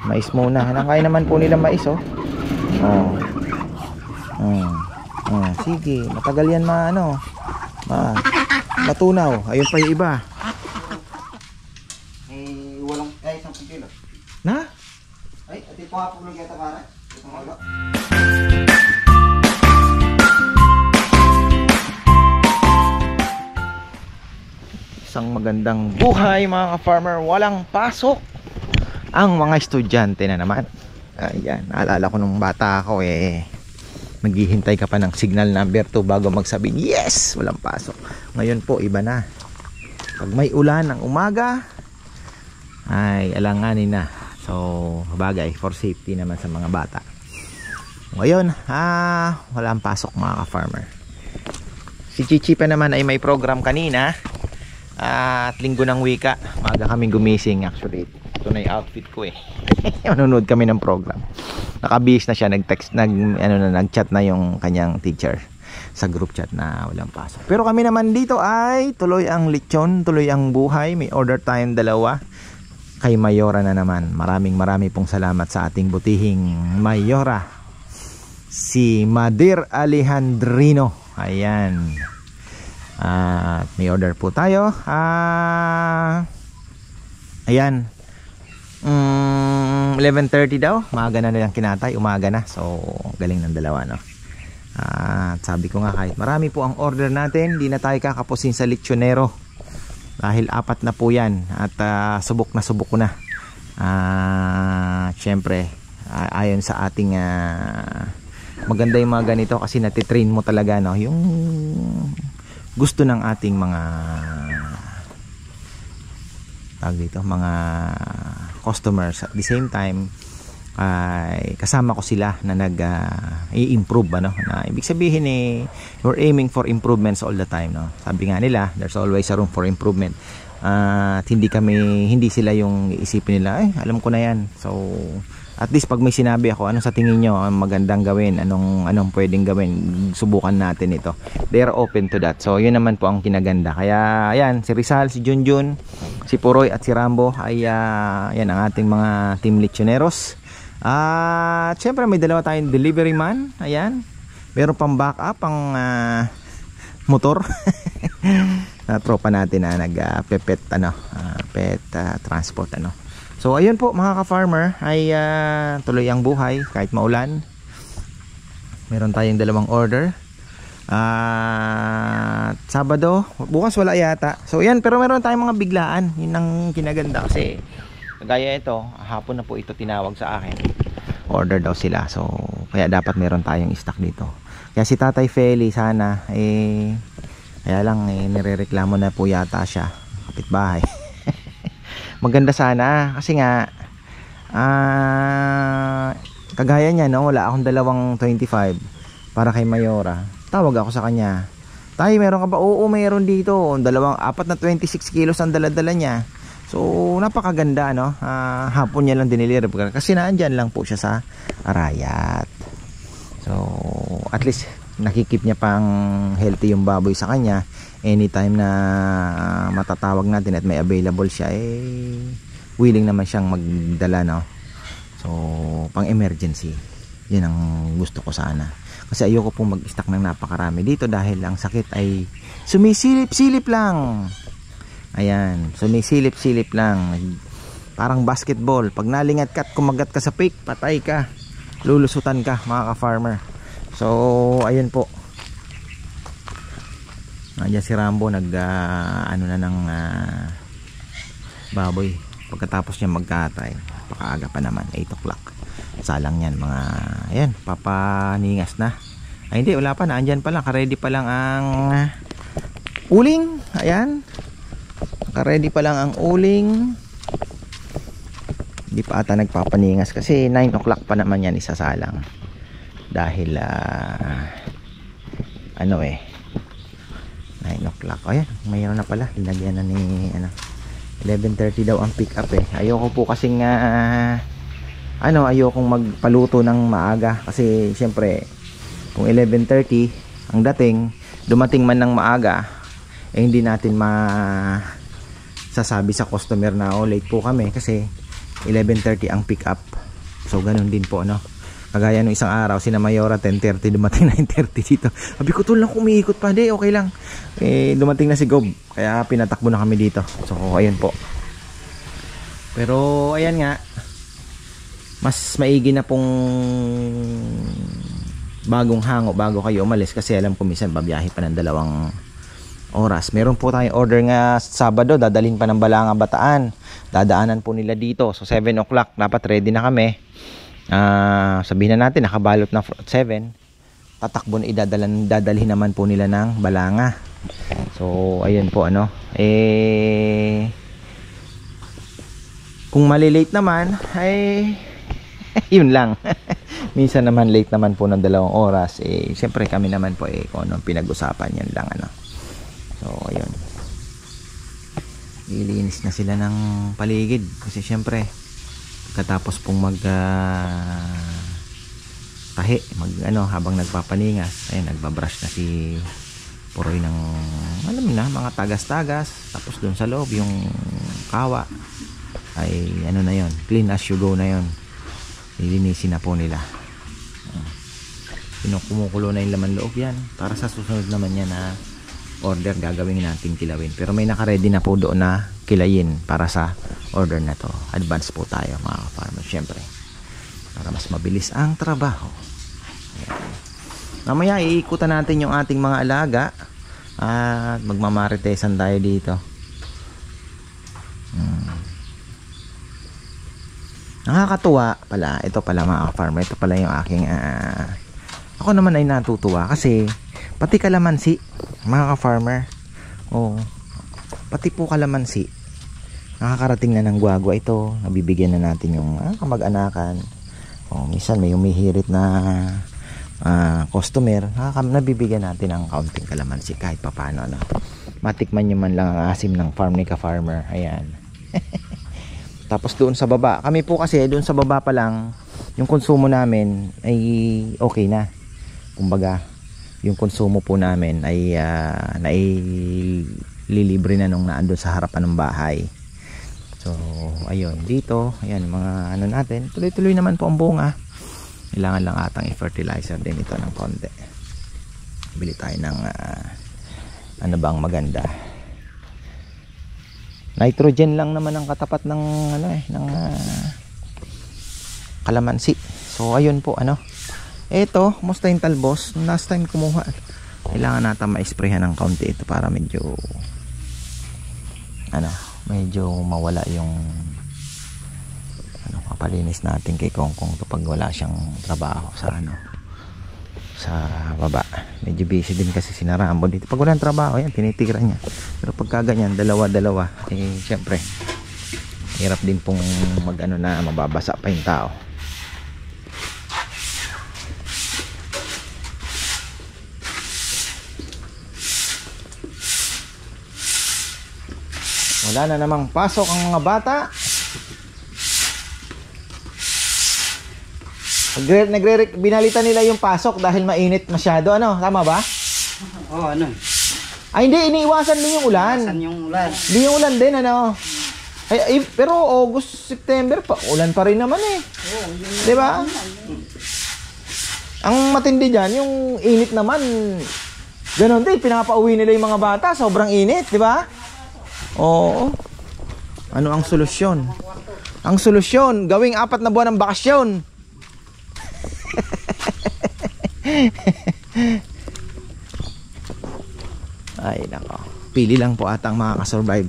Mais muna. Kaya naman po nila mais, oh. Sige, matagal yan matunaw. Ayun pa yung iba. Walang, isang kilo. Na? Ay, ati po nga po nagyata para. Isang magandang buhay mga ka-farmer. Walang pasok ang mga estudyante na naman. Ayan, naalala ko nung bata ako maghihintay ka pa ng signal number 2 bago magsabihin, yes! Walang pasok. Ngayon po, iba na. Pag may ulan ng umaga, ay alanganin na. So, bagay, for safety naman sa mga bata. Ngayon, walang pasok mga ka-farmer. Si Chichi pa naman ay may program kanina. At linggo ng wika, maaga kaming gumising actually. Ito na yung outfit ko Manonood kami ng program. Nakabihis na siya, nag-text, nag-chat na yung kanyang teacher sa group chat na walang pasok. Pero kami naman dito ay tuloy ang lechon, tuloy ang buhay. May order tayong 2 kay Mayora na naman. Marami pong salamat sa ating butihing Mayora, si Madir Alejandrino. Ayan. May order po tayo. Ayan. 11:30 daw. Maaga na nilang kinatay. Umaga na. So, galing ng 2, no? Sabi ko nga, kahit marami po ang order natin, di na tayo kakapusin sa lechonero. Dahil 4 na po yan. At subok ko na. Siyempre, ayon sa ating maganda yung mga ganito kasi natitrain mo talaga, no? Yung gusto ng ating mga mga customers. At the same time ay kasama ko sila na i-improve, na ibig sabihin we're aiming for improvements all the time, no? Sabi nga nila, there's always a room for improvement. At hindi sila yung iisipin nila, alam ko na yan. So at least pag may sinabi ako, ano sa tingin nyo ang magandang gawin, anong pwedeng gawin, subukan natin ito. They are open to that. So yun naman po ang kinaganda. Kaya ayan, si Rizal, si Junjun, si Puroy at si Rambo ay yan ang ating mga team lechoneros. At syempre may 2 tayong delivery man. Ayan, meron pang backup ang motor na tropa natin na nag-pet transport, So ayun po mga ka-farmer, ay tuloy ang buhay kahit maulan. Meron tayong 2 order. Sabado, bukas wala yata. So ayan, pero meron tayong mga biglaan. Yun ang kinaganda kasi kagaya ito, hapon na po ito tinawag sa akin. Order daw sila. So kaya dapat meron tayong stock dito. Kaya si Tatay Feli sana kaya lang nirereklamo na po yata siya, kapitbahay. Maganda sana kasi nga kagaya niya, no, wala akong 225 para kay Mayora. Tawag ako sa kanya, Tay, meron ka ba? Oo, meron dito. 4 na 26 kilos ang dala-dala niya. So napakaganda, no? Hapon niya lang diniliver kasi naandyan lang po siya sa Arayat. So at least nakikip niya pang healthy yung baboy sa kanya. Anytime na matatawag natin at may available siya, willing naman siyang magdala, no? So pang emergency, yun ang gusto ko sana, kasi ayoko pong mag-stock ng napakarami dito dahil ang sakit ay sumisilip-silip lang. Ayan, sumisilip-silip lang, parang basketball. Pag nalingat ka at kumagat ka sa pick, patay ka, lulusutan ka mga ka-farmer. So ayun po, nandiyan si Rambo nag ng baboy. Pagkatapos niya magkatay, pakaaga pa naman, 8 o'clock. Salang yan mga, ayan, papaningas na. Ay hindi, wala pa, naandyan pa lang, ready pa lang ang uling. Ayan, ready pa lang ang uling. Hindi pa ata nagpapaningas kasi 9 o'clock pa naman yan isasalang. Dahil 9 o'clock. Ayan, mayroon na pala, linagyan na ni 11:30 daw ang pick up. Ayoko po kasing ayokong magpaluto ng maaga kasi syempre kung 11:30 ang dumating man ng maaga, hindi natin sasabi sa customer na late po kami kasi 11:30 ang pick up. So ganun din po, no. Kagaya nung isang araw, sina Mayora 10:30 dumating 9:30 dito. Sabi ko, tol lang umiikot pa, di okay lang. Dumating na si Gob, kaya pinatakbo na kami dito. So ayun po. Pero ayan nga, mas maigi na pong bagong hango bago kayo umalis, kasi alam ko minsan babiyahe pa ng 2 oras. Meron po tayong order nga Sabado, dadalhin pa ng Balanga Bataan. Dadaanan po nila dito. So 7 o'clock dapat ready na kami. Sabihin na natin nakabalot na 7. Tatakbo na dadalhin naman po nila ng Balanga. So ayun po, ano. Kung malilate naman ay yun lang. Minsan naman late naman po ng 2 oras. Siyempre kami naman po kung anong pinag-usapan, yan lang, ano. So ayun, ilinis na sila ng paligid kasi syempre pagkatapos pong tahi, habang nagpapaningas, ayun, nagbabrush na si Puroy ng alam na, mga tagas-tagas. Tapos dun sa loob yung kawa ay ano na yon, clean as you go na yon, nilinisin na po nila. Kumukulo na yung laman loob yan para sa susunod naman yan na order gagawin natin kilawin. Pero may naka-ready na po doon na kilayin para sa order na to. Advance po tayo mga farmer, syempre, para mas mabilis ang trabaho. Ayan. Mamaya iikutan natin yung ating mga alaga at magmamaritesan tayo dito. Nakakatuwa pala. Ito pala mga farmer, ito pala yung aking ako naman ay natutuwa kasi pati kalamansi, mga ka-farmer, pati po kalamansi nakakarating na ng guagua ito. Nabibigyan na natin yung kamag-anakan. Minsan may umihirit na customer, nabibigyan natin ng kaunting kalamansi kahit papano, ano. Matikman nyo man lang ang asim ng farm ni ka-farmer. Ayan. Tapos doon sa baba, kami po kasi doon sa baba pa lang yung konsumo namin ay okay na. Kumbaga yung konsumo po namin ay naililibre na nung naandun sa harapan ng bahay. So ayun, dito ayan mga ano natin, tuloy-tuloy naman po ang bunga. Kailangan lang atang i-fertilizer din ito ng konti. Bili tayo ng ano bang maganda, nitrogen lang naman ang katapat ng ng kalamansi. So ayun po, ano. Eto, kumusta yung talbos? Last time kumuha, kailangan natin ma-sprayhan ng kaunti ito para medyo mawala yung papalinis natin kay Kongkong to pag wala siyang trabaho sa baba. Medyo busy din kasi si Narambo dito. Pag walang trabaho, yan, tinitigiran niya. Pero pagka ganyan, dalawa-dalawa, syempre hirap din pong na mababasa pa yung tao. Wala na namang pasok ang mga bata. Binalitan nila yung pasok dahil mainit masyado, ano? Tama ba? Oo, ano? Ay hindi, iniiwasan din yung ulan. Iniiwasan yung ulan. Hindi yung ulan din, ano? Pero August, September pa, ulan pa rin naman eh. Oo, di ba? Ang matindi dyan, yung init naman, ganun din, pinapauwi nila yung mga bata, sobrang init, di ba? Oo. Ano ang solusyon? Ang solusyon, gawing 4 na buwan ng bakasyon. Ay nako, pili lang po atang makakasurvive.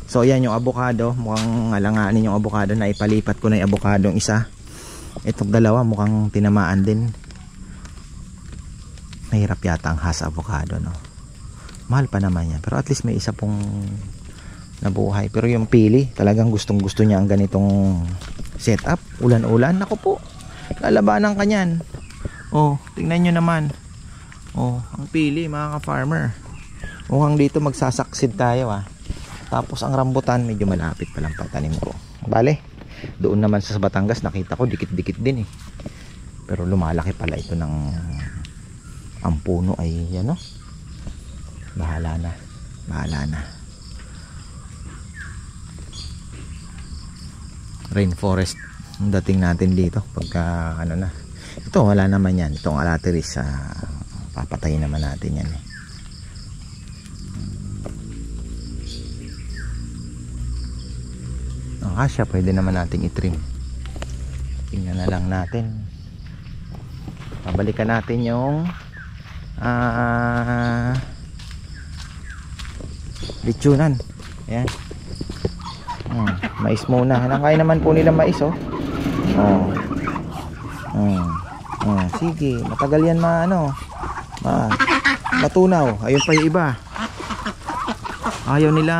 So yan yung avocado, mukhang alanganin yung avocado na ipalipat ko na yung avocado isa. Itong dalawa mukhang tinamaan din. Mahirap yata ang Hass avocado, no? Mahal pa naman yan, pero at least may isa pong nabuhay. Pero yung pili, talagang gustong gusto niya ang ganitong setup. Ulan-ulan, nako po, lalabanan ka niyan. Tingnan nyo naman. Ang pili mga ka-farmer, mukhang dito magsasaksid tayo, Tapos ang rambutan medyo malapit pa lang patanim ko. Bale, doon naman sa Batangas nakita ko dikit-dikit din eh. Pero lumalaki pala ito ng ang puno ay yan, bahala na. rainforest ang dating natin dito pagka ano na. Ito wala naman yan, itong alateris papatayin naman natin yan ang asya pwede naman nating itrim. Tingnan na lang natin, pabalikan natin yung litsunan. Ayan. Mais muna. Kaya naman po nila mais oh. Sige, matagal yan matunaw. Ayun pa yung iba. Ayaw nila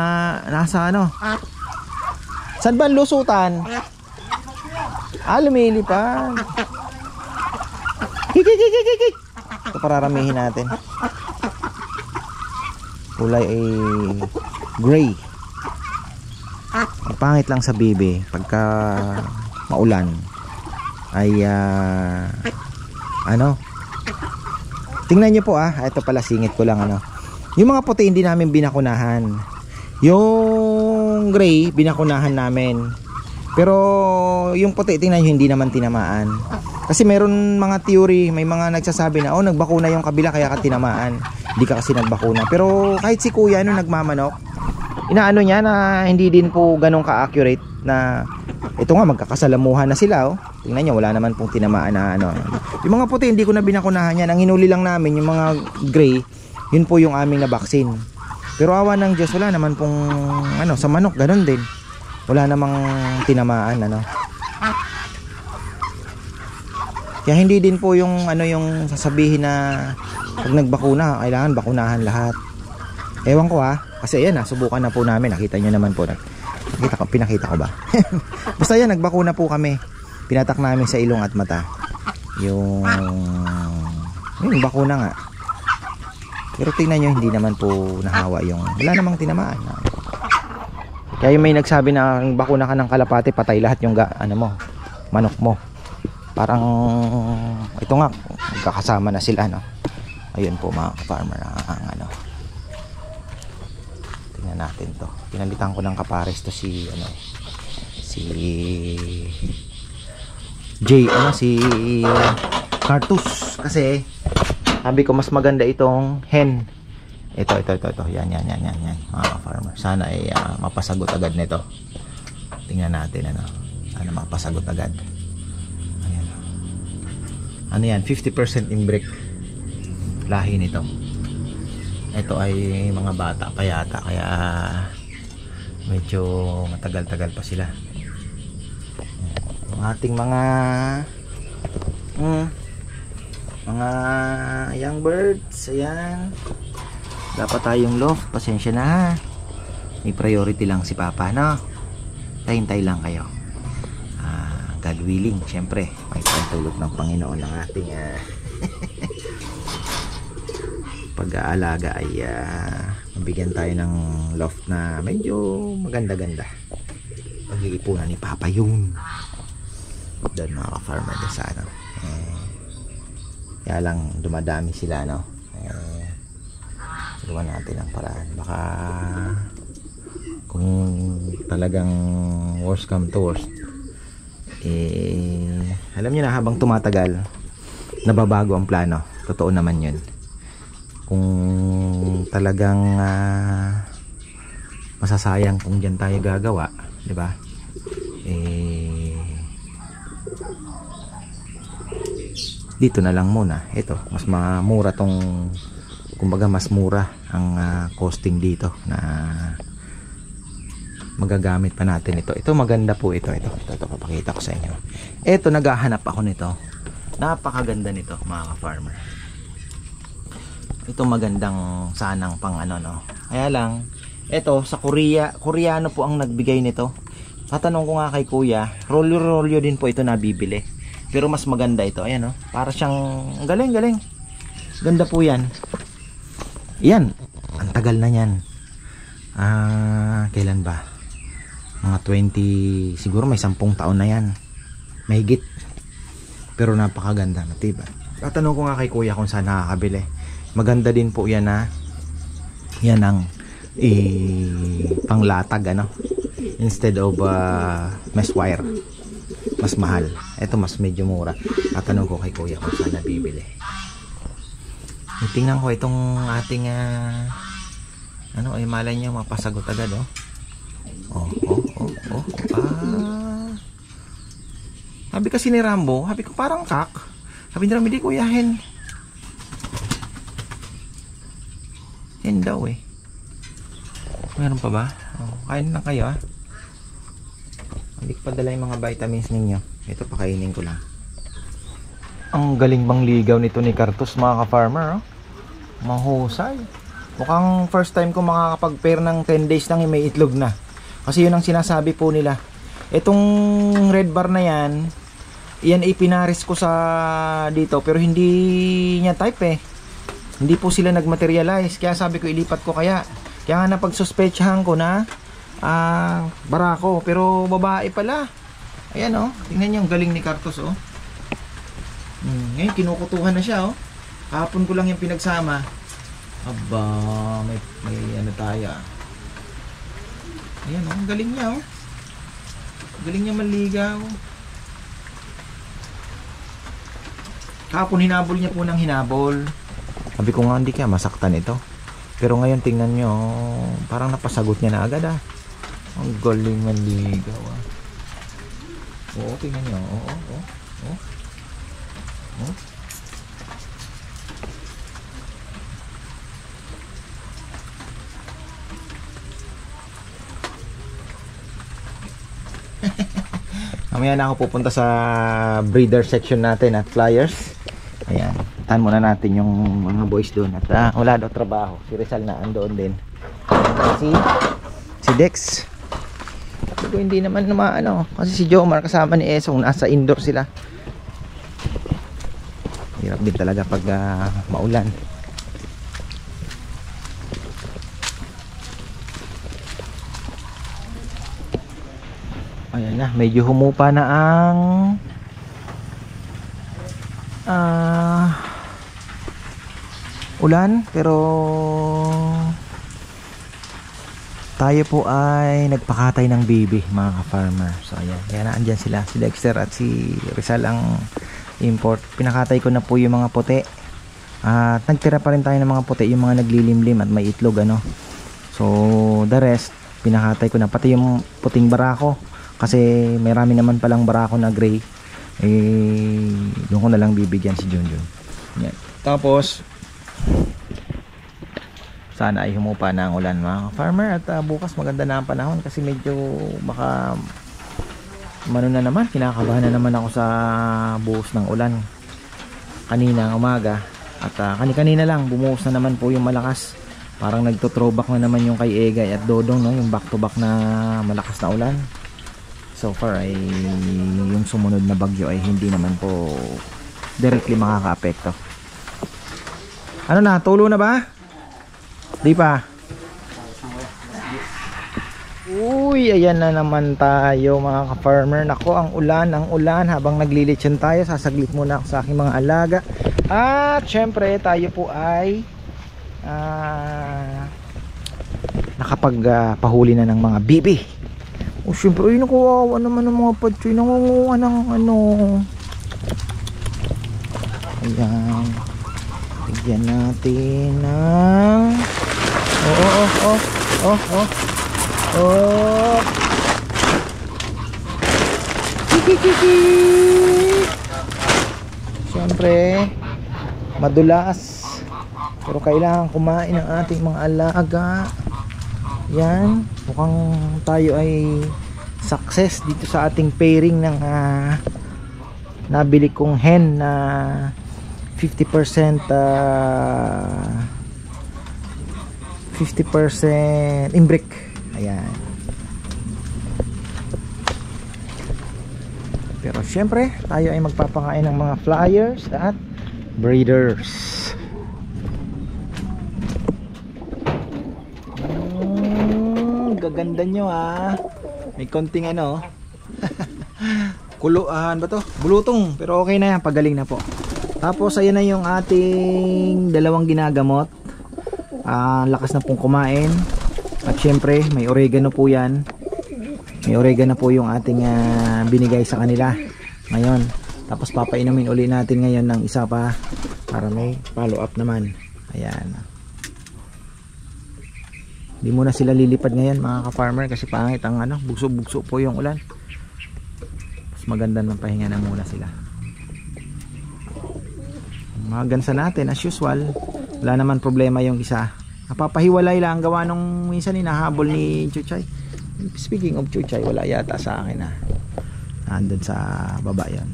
nasa ano. Saan ba ang lusutan? Lumilipad. Kik. Ito pararamihin natin. Kulay ay gray. Ang pangit lang sa bibe pagka maulan ay tingnan nyo po ito pala singit ko lang yung mga puti hindi namin binakunahan, yung gray binakunahan namin, pero yung puti tingnan nyo hindi naman tinamaan. Kasi meron mga theory, may mga nagsasabi na nagbakuna yung kabila kaya ka tinamaan, hindi ka kasi nagbakuna. Pero kahit si kuya nagmamanok, inaano niya na hindi din po ganun ka-accurate na ito nga magkakasalamuhan na sila tingnan nyo wala naman pong tinamaan na yung mga puti hindi ko na binakunahan yan. Ang hinuli lang namin yung mga gray, yun po yung aming na vaccine. Pero awa ng Diyos wala naman pong sa manok ganun din, wala namang tinamaan kaya hindi din po yung yung sasabihin na pag nagbakuna kailangan bakunahan lahat. Ewan ko kasi ayan subukan na po namin, nakita nyo naman po pinakita ko ba? Basta yan nagbakuna po kami, pinatak namin sa ilong at mata yung bakuna nga, pero tingnan nyo hindi naman po nahawa yung wala namang tinamaan kaya may nagsabi na bakuna ka ng kalapati patay lahat yung manok mo, parang ito nga magkakasama na sila ayun po mga farmer tingnan natin to. Pinalitan ko ng kapares to si Cartus, kasi sabi ko mas maganda itong hen. Ito yan mga farmer, sana ay mapasagot agad nito. Tingnan natin sana mapasagot agad. Ayan, 50% inbreak lahi nito. Ito ay mga bata pa yata, kaya medyo matagal-tagal pa sila. Ang ating mga young birds, ayan. Dapat tayong loft, pasensya na may priority lang si Papa Tayin-tay lang kayo. God willing, syempre may pagtulog ng Panginoon ng ating pag-aalaga ay mabigyan tayo ng loft na medyo maganda-ganda. Pag-iipunan ni Papa yun doon mga ka-farmer sa kaya lang dumadami sila Turuan natin ang paraan. Baka kung talagang worst come to worst, alam niyo na habang tumatagal nababago ang plano. Totoo naman yun. Kung talagang masasayang kung dyan tayo gagawa, di ba? Dito na lang muna. Ito, mas mura tong, kumbaga mas mura ang costing dito na magagamit pa natin ito. Ito maganda po ito papakita ko sa inyo. Ito naghahanap ako nito. Napakaganda nito mga ka-farmer. Ito magandang sanang pang Kaya lang ito sa Koreano po ang nagbigay nito. Tatanong ko nga kay kuya, rolyo din po ito nabibili. Pero mas maganda ito. Ayan para siyang galing. Ganda po yan. Yan. Ang tagal na yan. Kailan ba? Mga 20, siguro may 10 taon na yan. Mahigit. Pero napakaganda. Diba? Tatanong ko nga kay kuya kung saan nakakabili. Maganda din po yan yan ang panglatag instead of mesh wire. Mas mahal. Ito mas medyo mura. Tatanong ko kay kuya kung saan nabibili. Tingnan ko itong ating ano ay malay niyo mapasagot agad Sabi kasi ni Rambo, sabi ko parang kak. Sabi ni Rambo, di kuya hen daw meron pa ba? Kain lang kayo hindi ko padala yung mga vitamins ninyo. Ito pakainin ko lang. Ang galing bang ligaw nito ni Cartus mga ka-farmer mahusay. Mukhang first time ko makakapag-pair ng 10 days nang may itlog na. Kasi yun ang sinasabi po nila. Itong red bar na yan ipinaris ko sa dito pero hindi niya type hindi po sila nagmaterialize. Kaya sabi ko ilipat ko kaya nga napagsuspetsahan ko na barako pero babae pala. Ayan tingnan niyo ang galing ni Cartus ngayon kinukutuhan na siya kahapon ko lang yung pinagsama. Aba may ano tayo ayan ang galing niya galing niya maligaw. Kahapon hinabol niya po ng hinabol. Sabi ko nga hindi kaya masaktan ito. Pero ngayon tingnan nyo parang napasagot niya na agad ang galing maligaw oo tingnan nyo mamaya na ako pupunta sa breeder section natin at flyers. Ayan, tahan muna natin yung mga boys doon at wala daw trabaho. Si Rizal na andoon din. Si Dex. Sabi ko hindi naman kasi si Jomar kasama ni Esong nasa indoor sila. Hirap din talaga pag maulan. Ayan na, medyo humupa na ang ulan pero tayo po ay nagpakatay ng bibi mga ka-farmer. So ayan na andyan sila si Dexter at si Rizal ang import. Pinakatay ko na po yung mga puti at nagtira pa rin tayo ng mga puti yung mga naglilimlim at may itlog so the rest pinakatay ko na pati yung puting barako kasi may rami naman palang barako na gray doon ko na lang bibigyan si Junjun. Yan. Tapos sana ay humupa na ang ulan mga farmer at bukas maganda na ang panahon kasi medyo baka na naman, kinakabahan na naman ako sa buhos ng ulan kanina umaga at kanina lang bumuhos na naman po yung malakas. Parang nagto-throwback na naman yung kay Egay at Dodong yung back to back na malakas na ulan. So far ay yung sumunod na bagyo ay hindi naman po directly makaka-apekto. Ano na, tulo na ba? Di pa. Uy, ayan na naman tayo mga ka-farmer. Nako, ang ulan. Habang naglilitsyon tayo, sasaglit muna ako sa aking mga alaga. At syempre tayo po ay nakapagpahuli na ng mga bibi. O syempre, ay nakuwawa naman ng mga patsoy. Nangunguha ng ayan. Bigyan natin ng syempre madulas pero kailangan kumain ng ating mga alaga. Yan, mukhang tayo ay success dito sa ating pairing ng nabili kong hen na 50% imbrick. Ayan. Pero syempre tayo ay magpapakain ng mga flyers at breeders. Gaganda nyo may konting kuluan ba to? Bulutong, pero okay na yan, pagaling na po. Tapos ayan na yung ating dalawang ginagamot. Lakas na pong kumain. At syempre may oregano po yan. May oregano po yung ating binigay sa kanila ngayon. Tapos papainumin uli natin ngayon ng isa pa para may follow up naman. Ayan. Hindi muna sila lilipad ngayon mga ka-farmer kasi pangit ang bugso-bugso po yung ulan. Mas maganda ng pahinga na muna sila. Mga gansa natin as usual. Wala naman problema yung isa. Napapahiwalay lang ang gawa nung minsan hinahabol ni Chuchay. Speaking of Chuchay, wala yata sa akin andun sa baba yon.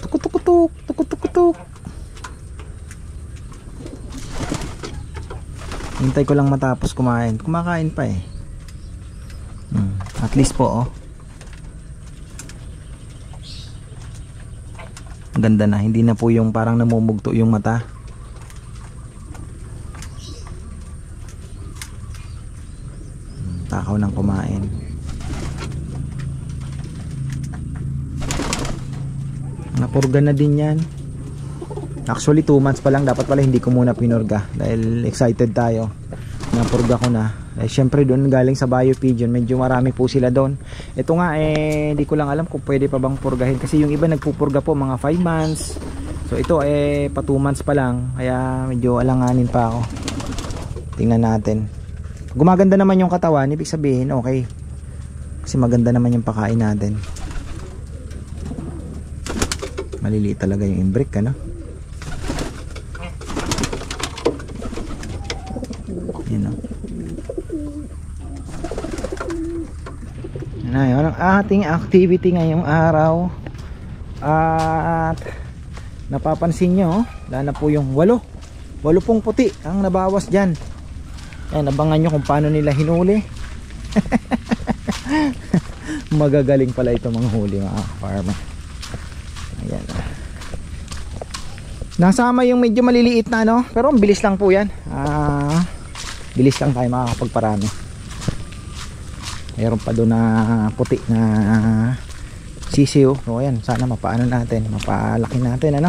Tukuk-tukuk, tukuk-tukuk. Hintay ko lang matapos kumain. Kumakain pa eh. At least po ganda na. Hindi na po yung parang namumugto yung mata. Takaw ng kumain. Napurga na din yan. Actually 2 months pa lang. Dapat pala hindi ko muna pinurga dahil excited tayo. Napurga ko na. Syempre doon galing sa Bio Pigeon, medyo marami po sila doon. Ito nga hindi ko lang alam kung pwede pa bang purgahin kasi yung iba nagpupurga po mga 5 months. So ito pa 2 months pa lang, kaya medyo alanganin pa ako. Tingnan natin. Gumaganda naman yung katawan, ibig sabihin okay. Kasi maganda naman yung pakain natin. Maliliit talaga yung imbrick, Yan yun ang ating activity ngayong araw. At napapansin nyo, wala na po yung 8 pong puti ang nabawas dyan. Ayan, abangan nyo kung paano nila hinuli. Magagaling pala ito mga huli mga farmer. Ayan. Nasama yung medyo maliliit na pero ang bilis lang po yan. Bilis lang tayo makakapagparami. Mayroon pa doon na puti na sisiw. So ayan, sana mapaano natin, mapalaki natin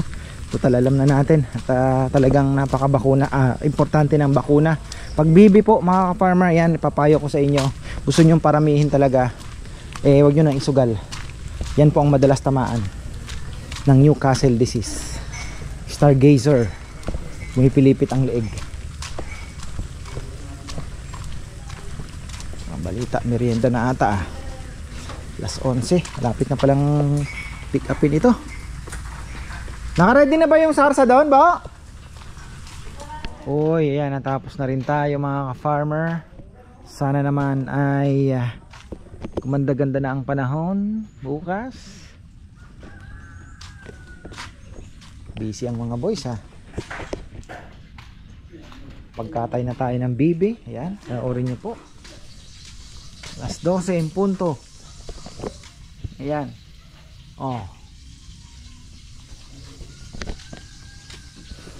Total alam na natin at talagang napakabakuna, importante ng bakuna. Pag bibi po mga ka-farmer, yan ipapayo ko sa inyo. Gusto niyo paramihin talaga, wag niyo nang isugal. Yan po ang madalas tamaan ng Newcastle disease. Stargazer. Pumipilipit ang leeg. Balita, merienda na ata Alas 11, malapit na palang pick upin ito. Nakaready na ba yung sarsa doon ba? Uy, ayan, natapos na rin tayo mga ka-farmer. Sana naman ay kumanda-ganda na ang panahon bukas. Busy ang mga boys Pagkatay na tayo ng bibi. Ayan, panoorin nyo po. Alas 12 in punto. Ayan.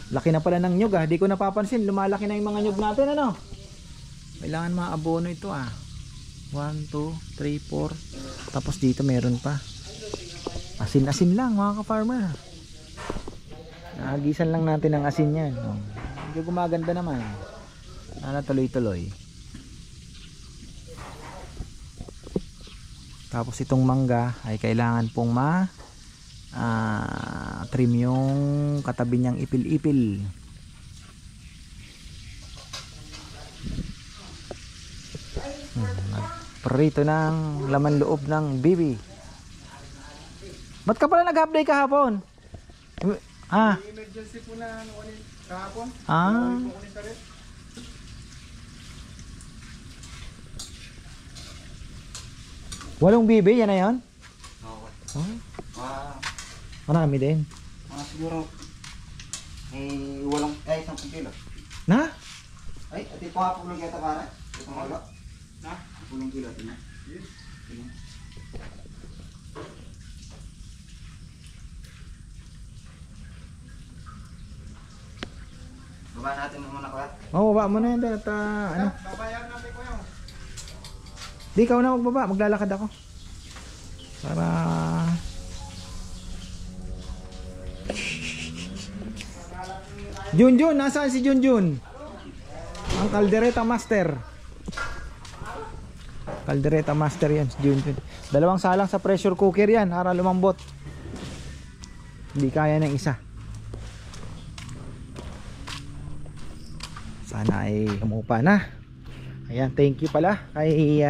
Laki na pala ng nyug Di ko napapansin. Lumalaki na yung mga nyug natin Kailangan maabono ito 1, 2, 3, 4. Tapos dito meron pa. Asin-asin lang mga ka-farmer. Nahagisan lang natin ang asin yan. Medyo gumaganda naman. Tuloy-tuloy. Tapos itong mangga ay kailangan pong trim yung katabi niyang ipil-ipil. Prito ng laman loob ng bibi. Ba't ka pala nag-update kahapon? Emergency po na kahapon. Walong bibi, yan na yan? Okay. Marami din. Siguro 10 kilo. Na? Ay, ito po nga pulong kita para. Ito nga ba? Pulong kilo ito na. Yes. Baba natin muna ko. Baba mo na yan at Babayaran natin ko yan. Di, ikaw na magbaba, maglalakad ako. Para... Junjun, nasaan si Junjun? Ang kaldereta master. Kaldereta master yan, si Junjun. 2 salang sa pressure cooker yan, para lumambot. Hindi kaya ng isa. Sana ay umupa na. Ayan, thank you pala kay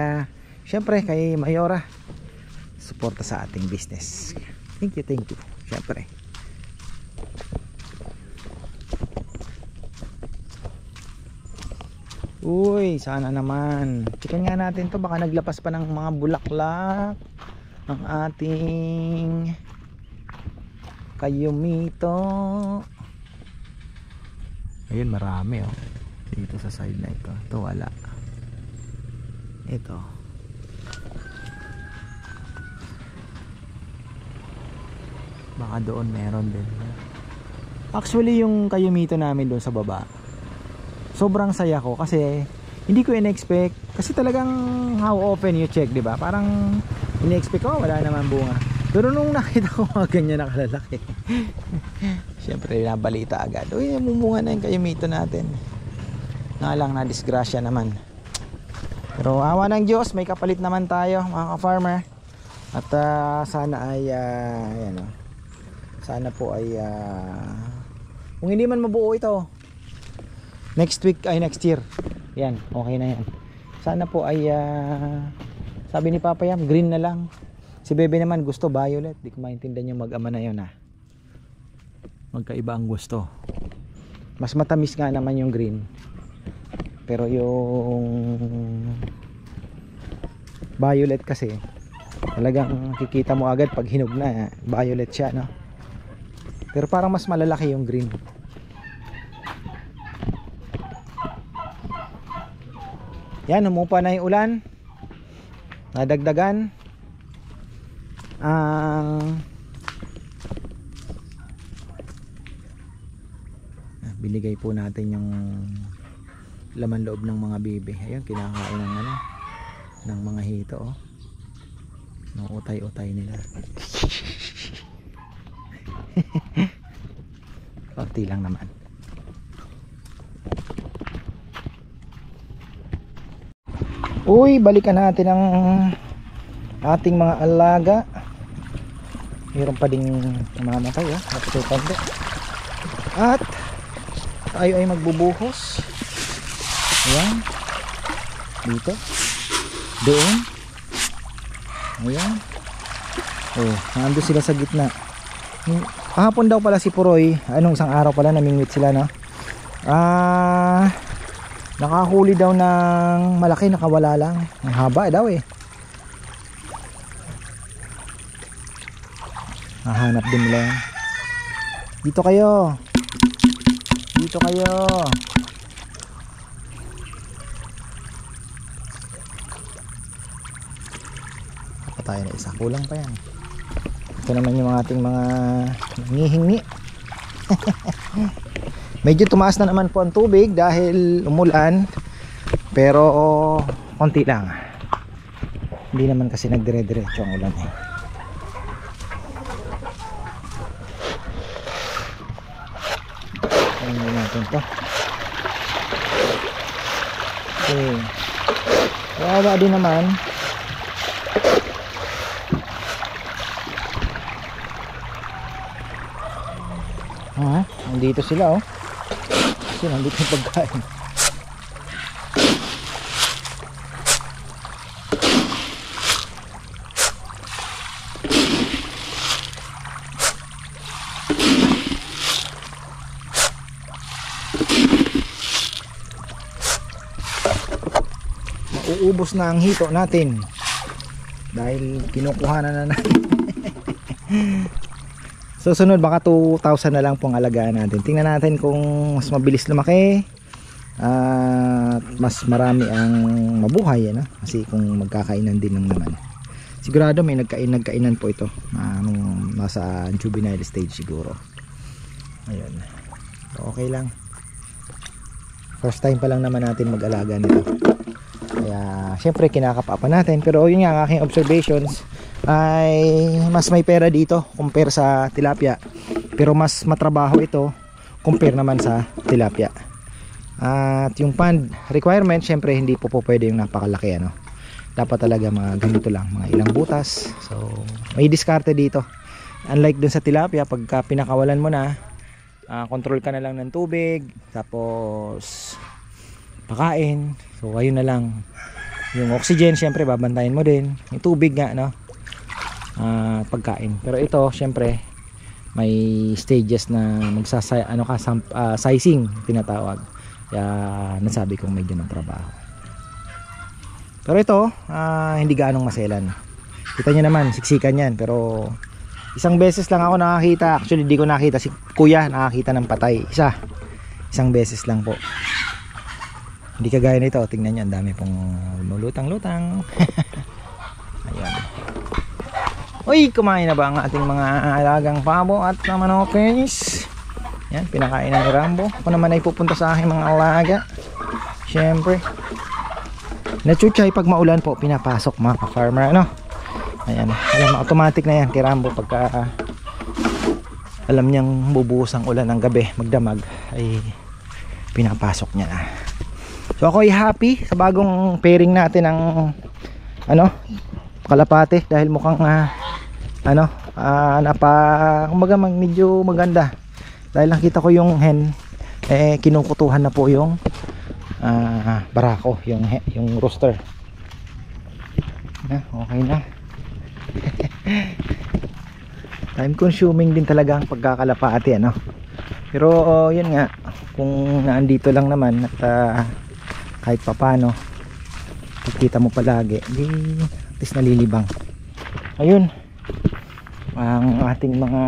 syempre kay Mayora, suporta sa ating business. Thank you syempre. Uy, sana naman. Chicken nga natin to, baka naglapas pa ng mga bulaklak ang ating kayumito. Ayun, marami oh. Dito sa side na ito. Ito wala. Ito. Baka doon meron din. Actually yung kayumito namin doon sa baba, sobrang saya ko kasi hindi ko in-expect, kasi talagang how often you check, di ba? Parang in-expect ko wala naman bunga. Pero nung nakita ko mga ganyan na kalalaki, syempre nabalita agad. Uy, mumunga na yung kayumito natin. Nga lang, na disgrasya naman. Pero awa ng Diyos, may kapalit naman tayo mga ka-farmer. At sana ay ayan, sana po ay kung hindi man mabuo ito next week ay next year, yan, okay na yan. Sana po ay sabi ni Papa Yam, green na lang. Si Bebe naman gusto violet. Di ko maintindihan yung mag-ama na yun magkaiba ang gusto. Mas matamis nga naman yung green, pero yung violet kasi talagang kikita mo agad pag hinog na, violet siya, no? Pero parang mas malalaki yung green. Yan, umupa na yung ulan. Nadagdagan ang binigay po natin yung laman loob ng mga bibi. Ayun, kinakain ng ng mga hito, oh. Nung utay-utay nila. Konti lang naman. Uy, balikan natin ang ating mga alaga. Mayroon pa ding namamatay, napatay. At tayo ay magbubuhos. Ayan. Dito. Doon. Ayan. Oh, nandun sila sa gitna. Kahapon daw pala si Puroy, anong isang araw pala namingwit sila, no? Nakahuli daw ng malaki, nakawala lang. Ang haba daw eh. Nahanap din nila yan. Dito kayo. Dito kayo. Patay na isa. Kulang pa yan. Ito naman yung ating mga hingi-hingi. Medyo tumaas na naman po ang tubig dahil umulan, pero konti lang. Hindi naman kasi nagdire-diretso ang ulan eh. Ayun natin to. Okay. Kawawa din naman. Nandito sila, oh. Kasi nandito yung pagkain. Mauubos na ang hito natin dahil kinukuhanan na natin. Susunod baka 2,000 na lang pong alagaan natin. Tingnan natin kung mas mabilis lumaki at mas marami ang mabuhay, ano? Kasi kung magkakainan din ng naman. Sigurado may nagkainan po ito. Nasa juvenile stage siguro. Ayun. So, okay lang. First time pa lang naman natin mag-alaga nito. Kaya syempre kinakapa pa natin, pero yun nga ang aking observations ay mas may pera dito compare sa tilapia, pero mas matrabaho ito compare naman sa tilapia. At yung pond requirement, syempre hindi po pwede yung napakalaki, ano. Dapat talaga mga ganito lang, mga ilang butas. So may diskarte dito, unlike dun sa tilapia. Pagka pinakawalan mo na, control ka na lang ng tubig, tapos pakain. So ayun na lang. Yung oxygen syempre babantayan mo din, yung tubig nga, no, pagkain. Pero ito syempre may stages na sizing tinatawag. Kaya nasabi kong medyo ng trabaho. Pero ito hindi gaanong maselan. Kita nyo naman, siksikan yan. Pero isang beses lang ako nakakita. Actually di ko nakita, si kuya nakakita ng patay. Isang beses lang po. Hindi kagaya nito, tingnan nyo, ang dami pong lulutang-lutang. Ayan. Uy, kumain na ba ang ating mga alagang pabo at manokes? Yan, pinakain na ni Rambo. Ako naman ay pupunta sa aking mga alaga. Siyempre, nachuchay pag maulan po, pinapasok mga ka-farmer, ano? Ayan, alam, automatic na yan kay Rambo. Pagka alam niyang bubuhos ang ulan ng gabi, magdamag, ay pinapasok niya na. So ako ay happy sa bagong pairing natin ng kalapate, dahil mukhang kumbaga medyo maganda, dahil nakita ko yung hen kinukutuhan na po yung barako, yung rooster. Okay na. Time consuming din talaga ang pagkakalapate, ano. Pero yun nga, kung naandito lang naman at kahit papano kita mo palagi, di at least nalilibang. Ayun ang ating mga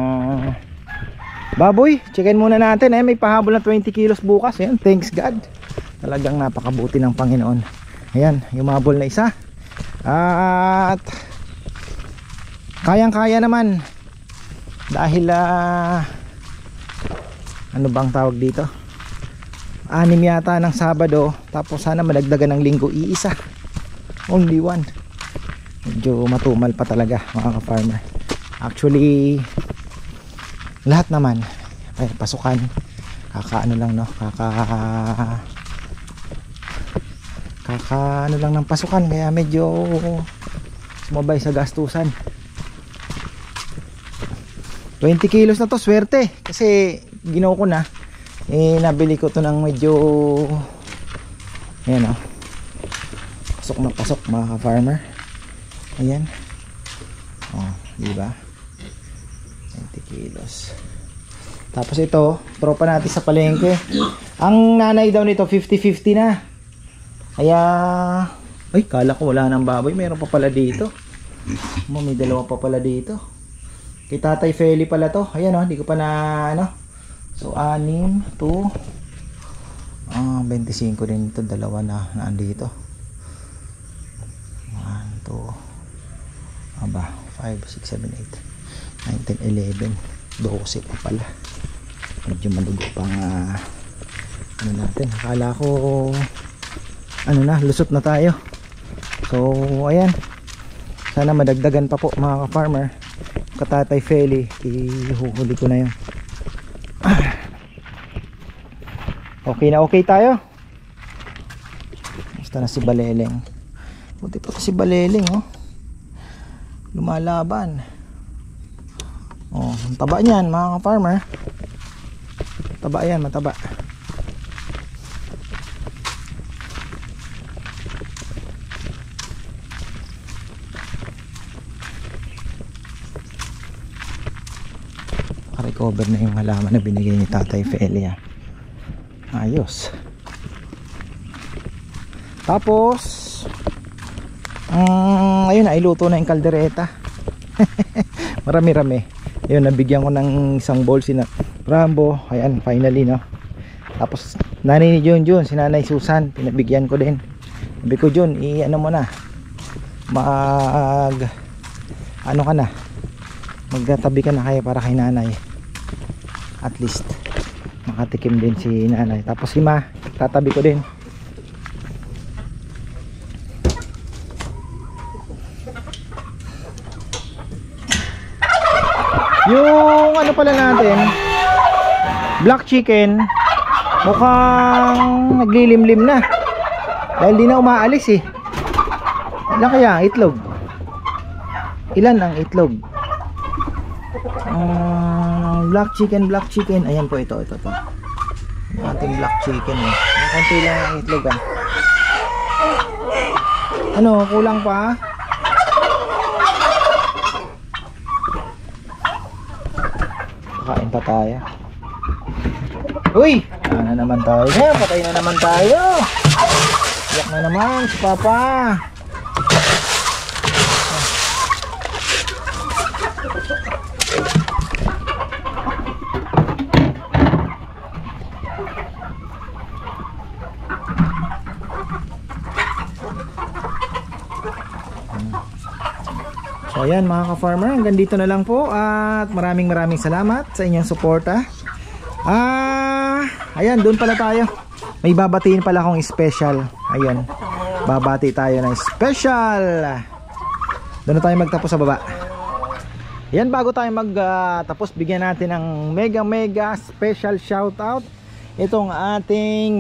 baboy. Checkin muna natin, may pahabol na 20 kilos bukas. Ayan, thanks God, talagang napakabuti ng Panginoon. Ayan, yumabol na isa at kayang kaya naman, dahil ano bang tawag dito, 6 yata ng Sabado, tapos sana madagdagan ng Linggo iisa, only one. Medyo matumal pa talaga mga ka-farmer. Actually lahat naman ay pasukan, kakaano lang, no, kakaano lang ng pasukan, kaya medyo sumabay sa gastusan. 20 kilos na to, swerte, kasi ginawa ko na, nabili ko to ng medyo ayan, pasok na pasok mga ka-farmer. Ayan, diba, 20 kilos. Tapos ito, tropa natin sa palengke, ang nanay daw nito 50-50 na. Kaya ay, kala ko wala ng baboy, meron pa pala dito. May dalawa pa pala dito. Kay Tatay Feli pala to. Ayan, hindi ko pa na So 6 to 25 din ito, dalawa na naandito. 1, 2, 5, 6, 7, 8, 9, 10, 11, 12 pa pala. Medyo malugo pang natin. Akala ko lusot na tayo. So ayan, sana madagdagan pa po mga ka-farmer. Katatay Feli, ihuhuli ko na yun. Okay na okay tayo. Basta na si Baleleng. Buti pa si Baleleng, lumalaban. Ang taba niyan mga ka-farmer. Taba yan, mataba. Recover na yung halaman na binigay ni Tatay Feli. Ayos. Tapos ayun na, iluto na yung kaldereta. Marami-rami. Ayun, nabigyan ko ng isang bowl si Rambo. Ayan, finally, no. Tapos nanay ni Junjun, si Nanay Susan, pinabigyan ko din. Sabi ko, Jun, mo na, magtatabi ka na kaya para kay nanay, at least makatikim din si nanay. Tapos si Ma, tatabi ko din. Yung ano pala natin, black chicken, mukhang naglilimlim na. Dahil di na umaalis eh. Ilan kaya ang itlog? Ilan ang itlog? Black chicken. Ayan po, ito. Yung ating black chicken eh. Konti lang ang itlog ah. Ano, kulang pa? Kain pa tayo. Uy! Na naman tayo. Patay na naman tayo. Iyak na naman si Papa. So ayan mga ka-farmer, hanggang dito na lang po at maraming salamat sa inyong suporta. Ayan, doon pala tayo. May babatiin pala akong special. Ayan, babati tayo ng special. Doon na tayo magtapos sa baba. Ayan, bago tayo magtapos, bigyan natin ng mega special shoutout itong ating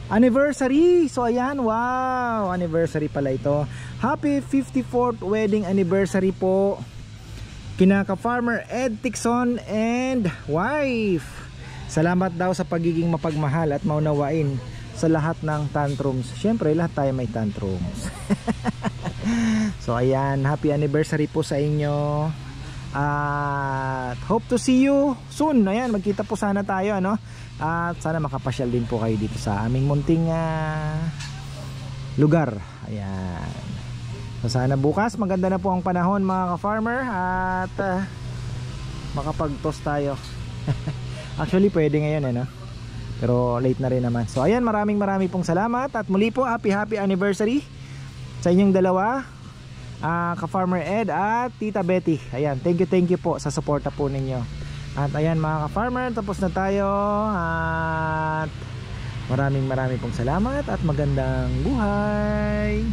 anniversary. So ayan, wow, anniversary pala ito. Happy 54th wedding anniversary po kina ka-farmer Ed Tixon and wife. Salamat daw sa pagiging mapagmahal at maunawain sa lahat ng tantrums. Siyempre lahat tayo may tantrums. So ayan, happy anniversary po sa inyo. At hope to see you soon. Ayan, magkita po sana tayo, ano? At sana makapasyal din po kayo dito sa aming munting lugar. Ayan. So sana bukas maganda na po ang panahon mga ka-farmer at makapag-toast tayo. Actually pwede ngayon no? Pero late na rin naman. So ayan, maraming pong salamat at muli po happy anniversary sa inyong dalawa, ka-farmer Ed at Tita Betty. Ayan, thank you po sa suporta po ninyo. At ayan mga ka-farmer, tapos na tayo at maraming pong salamat at magandang buhay.